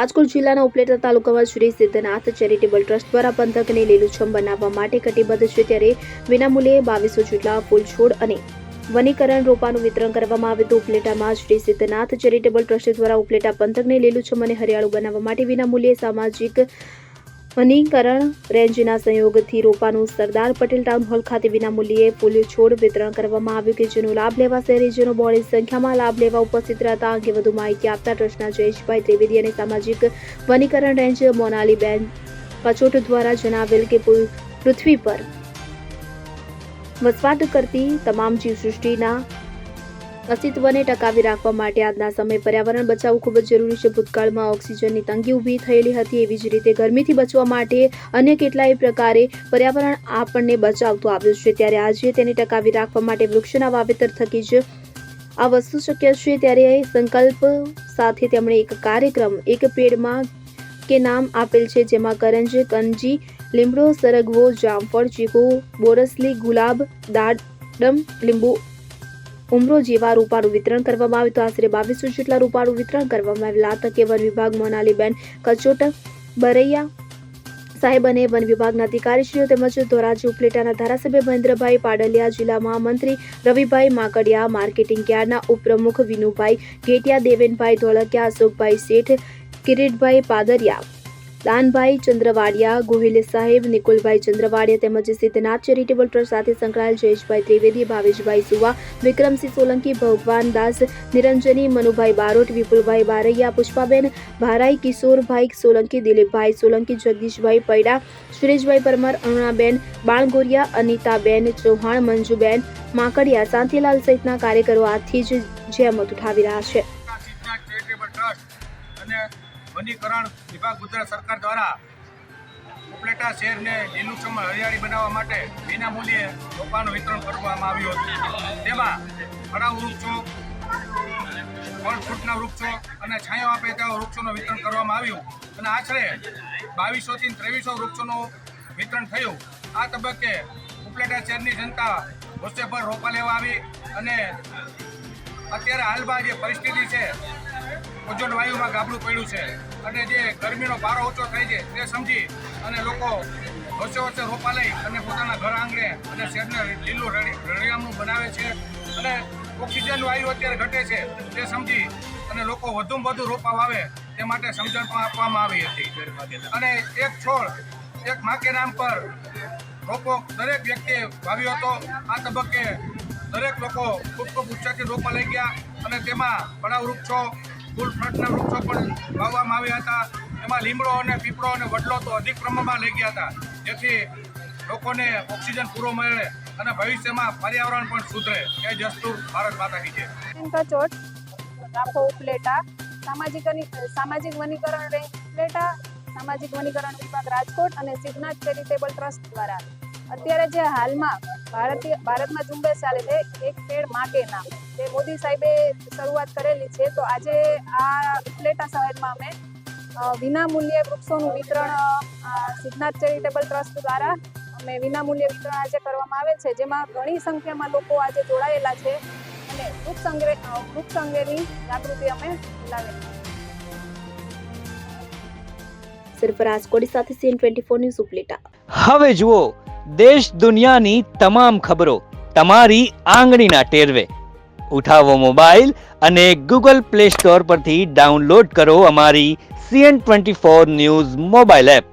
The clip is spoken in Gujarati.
રાજકોટ જિલ્લાના ઉપલેટા તાલુકામાં શ્રી સિદ્ધનાથ ચેરિટેબલ ટ્રસ્ટ દ્વારા પંથકને લીલુંછમ બનાવવા માટે કટિબદ્ધ છે, ત્યારે વિનામૂલ્યે 2200 જેટલા ફૂલ છોડ અને વનીકરણ રોપાનું વિતરણ કરવામાં આવ્યું હતું. ઉપલેટામાં શ્રી સિદ્ધનાથ ચેરિટેબલ ટ્રસ્ટ દ્વારા ઉપલેટા પંથકને લીલુંછમ અને હરિયાળું બનાવવા માટે વિનામૂલ્યે સામાજિક વનીકરણ રેન્જના સહયોગથી રોપાનું સરદાર પટેલ ટાઉન હોલ ખાતે વિનામૂલ્યે ફૂલ છોડ વિતરણ કરવામાં આવ્યું કે જેનો લાભ લેવા શહેરીજનો બહોળી સંખ્યામાં લાભ લેવા ઉપસ્થિત રહેતા. અંગે વધુ માહિતી આપતા ટ્રસ્ટના જયેશભાઈ ત્રિવેદી અને સામાજિક વનીકરણ રેન્જ મોનાલીબેન પચોટ દ્વારા જણાવેલ કે પૃથ્વી પર વસવાટ કરતી તમામ જીવસૃષ્ટિના અસ્તિત્વને ટકાવી રાખવા માટે આજના સમયે પર્યાવરણ બચાવવું ખૂબ જ જરૂરી છે. ભૂતકાળમાં ઓક્સિજનની તંગી ઊભી થયેલી હતી, એવી જ રીતે ગરમીથી બચવા માટે અન્ય કેટલાય પ્રકારે પર્યાવરણ આપણને બચાવતું આવ્યું છે, ત્યારે આજે તેને ટકાવી રાખવા માટે વૃક્ષોના વાવેતર થકી જ આ વસ્તુ શક્ય છે. ત્યારે સંકલ્પ સાથે તેમણે એક કાર્યક્રમ એક પેડમાં કે નામ આપેલ છે, જેમાં કરંજ, કંજી, લીમડો, સરગવો, જામફળ, ચીકુ, બોરસલી, ગુલાબ, દાડમ, લીંબુ, ઉમરો જેવા રોપાનું વિતરણ કરવામાં આવ્યું હતું. આશરે 2200 જેટલા રોપાનું વિતરણ કરવામાં આવેલા. આ તકે વન વિભાગ મોનાલીબેન કચોટ, બરૈયા સાહેબ અને વન વિભાગના અધિકારીશ્રીઓ તેમજ ધોરાજી ઉપલેટાના ધારાસભ્ય મહેન્દ્રભાઈ પાડલિયા, જિલ્લા મહામંત્રી રવિભાઈ માકડિયા, માર્કેટિંગ યાર્ડના ઉપપ્રમુખ વિનુભાઈ ઘેટિયા, દેવેનભાઈ ધોળકિયા, અશોકભાઈ શેઠ, કિરીટભાઈ પાદરિયા, દાનભાઈ ચંદ્રવાડિયા, ગોહિલ સાહેબ, નિકુલભાઈ ચંદ્રવાડિયા તેમજ સિદ્ધનાથ ચેરિટેબલ ટ્રસ્ટ સાથે સંકળાયેલ જયેશભાઈ ત્રિવેદી, ભાવેશભાઈ સુવા, વિક્રમસિંહ સોલંકી, ભગવાન દાસ, નિરંજની, મનુભાઈ બારોટ, વિપુલભાઈ બારૈયા, પુષ્પાબેન ભારાઈ, કિશોરભાઈ સોલંકી, દિલીપભાઈ સોલંકી, જગદીશભાઈ પૈડા, સુરેશભાઈ પરમાર, અરુણાબેન બાણગોરિયા, અનિતાબેન ચૌહાણ, મંજુબેન માકડિયા, શાંતિલાલ સહિતના કાર્યકરો આથી જ જહેમત ઉઠાવી રહ્યા છે. વનીકરણ વિભાગ ગુજરાત સરકાર દ્વારા ઉપલેટા શહેરને લીલુંછમ હરિયાળી બનાવવા માટે વિનામૂલ્યે રોપાનું વિતરણ કરવામાં આવ્યું હતું. તેમાં ફળાઉ વૃક્ષો, ફળ ફ્રૂટના વૃક્ષો અને છાંયો આપે તેવા વૃક્ષોનું વિતરણ કરવામાં આવ્યું અને આશરે 2200 થી 2300 વૃક્ષોનું વિતરણ થયું. આ તબક્કે ઉપલેટા શહેરની જનતા વર્ષેભર રોપા લેવા આવી અને અત્યારે હાલમાં જે પરિસ્થિતિ છે, ઓઝોન વાયુમાં ગાબડું પડ્યું છે અને જે ગરમીનો પારો ઊંચો થાય છે તે સમજી અને લોકો વર્ષે રોપા લઈ અને પોતાના ઘર આંગણે અને શહેરને લીલું રળિયામણું બનાવે છે અને ઓક્સિજન વાયુ અત્યારે ઘટે છે તે સમજી અને લોકો વધુમાં વધુ રોપા વાવે તે માટે સમજણ પણ આપવામાં આવી હતી. અને એક છોડ એક માં કે નામ પર રોપો દરેક વ્યક્તિએ વાવ્યો હતો. આ તબક્કે દરેક લોકો ખૂબ ઉત્સાહથી રોપા લઈ ગયા અને તેમાં ફળાઉ વૃક્ષો, ફૂલ ફ્રૂટના વૃક્ષો પણ વાવવામાં આવ્યા હતા. એમાં લીમડો અને પીપળો અને વડલો તો અધિક પ્રમાણમાં લઈ ગયા હતા, જેથી લોકોને ઓક્સિજન પૂરો મળે અને ભવિષ્યમાં પર્યાવરણ પણ સુધરે. એ જ વસ્તુ ભારત માતા કી જય. કચોટ, રાખો ઉપલેટા, સામાજિક વનીકરણ રેન્જ ઉપલેટા, સામાજિક વનીકરણ વિભાગ રાજકોટ અને સિદ્ધનાથ ચેરિટેબલ ટ્રસ્ટ દ્વારા અત્યારે જે હાલમાં ભારતમાં ઝુંબેશ ચાલે છે, એક પેડ માં કે નામ, જે મોદી સાહેબે શરૂઆત કરેલી છે. તો આજે આ ઉપલેટા શહેરમાં અમે વિનામૂલ્યે વૃક્ષોનું વિતરણ સિદ્ધનાથ ચેરિટેબલ ટ્રસ્ટ દ્વારા અમે વિનામૂલ્યે વિતરણ આજે કરવામાં આવે છે, જેમાં ઘણી સંખ્યામાં લોકો આજે જોડાયેલા છે અને વૃક્ષ અંગેની જાગૃતિ અમે લાવેલી. સરફરાઝ કોડી સાથે CN24 ન્યૂઝ ઉપલેટા. હવે જુઓ દેશ દુનિયાની તમામ ખબરો તમારી આંગળીના ટેરવે. ઉઠાવો મોબાઈલ અને Google Play Store પરથી ડાઉનલોડ કરો અમારી CN24 ન્યૂઝ મોબાઈલ એપ.